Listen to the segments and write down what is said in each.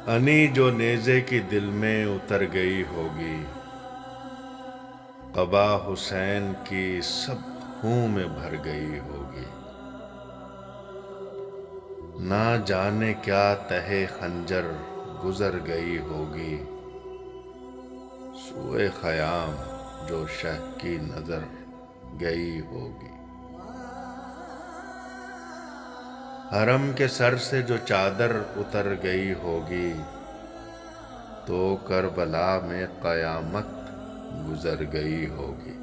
انی جو نیزے کی دل میں اتر گئی ہوگی، قبا حسین کی سب خوں میں بھر گئی ہوگی۔ نہ جانے کیا تہے خنجر گزر گئی ہوگی، سوئے خیام جو شہ کی نظر گئی ہوگی۔ حرم کے سر سے جو چادر اتر گئی ہوگی، تو کربلا میں قیامت گزر گئی ہوگی۔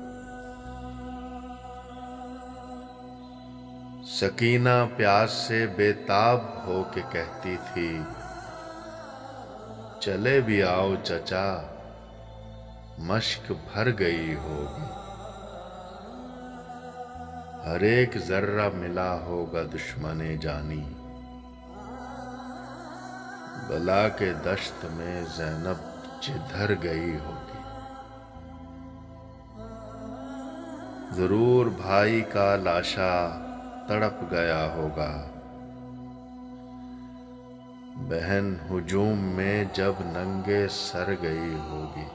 سکینہ پیاس سے بے تاب ہو کے کہتی تھی، چلے بھی آؤ چچا، مشک بھر گئی ہوگی۔ ہر ایک ذرہ ملا ہوگا دشمن جانی، بلا کے دشت میں زینب جدھر گئی ہوگی۔ ضرور بھائی کا لاشا تڑپ گیا ہوگا، بہن ہجوم میں جب ننگے سر گئی ہوگی۔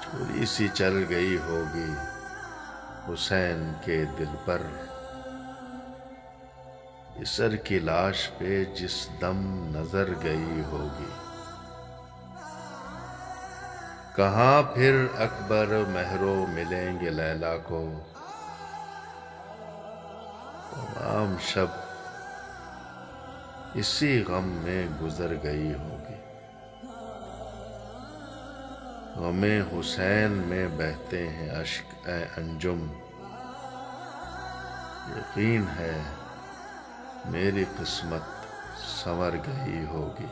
چھری سی چل گئی ہوگی حسین کے دل پر، اسر کی لاش پہ جس دم نظر گئی ہوگی۔ کہاں پھر اکبر مہرو ملیں گے لیلا کو، تمام شب اسی غم میں گزر گئی ہوگی۔ غم حسین میں بہتے ہیں اشک اے انجم، یقین ہے میری قسمت سنور گئی ہوگی۔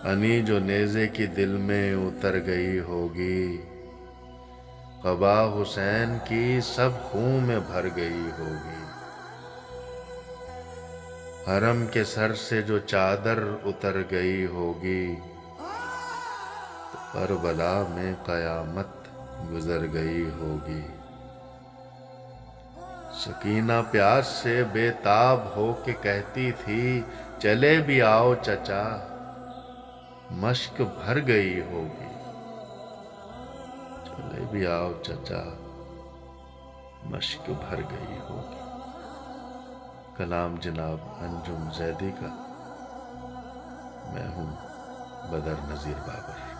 انی جو نیزے کی دل میں اتر گئی ہوگی، قبا حسین کی سب خوں میں بھر گئی ہوگی۔ حرم کے سر سے جو چادر اتر گئی ہوگی، تو کربلا میں قیامت گزر گئی ہوگی۔ سکینہ پیاس سے بے تاب ہو کے کہتی تھی، چلے بھی آؤ چچا، مشک بھر گئی ہوگی۔ چلے بھی آؤ چچا، مشک بھر گئی ہوگی۔ کلام جناب انجم زیدی کا، میں ہوں بدر نذیر بابر۔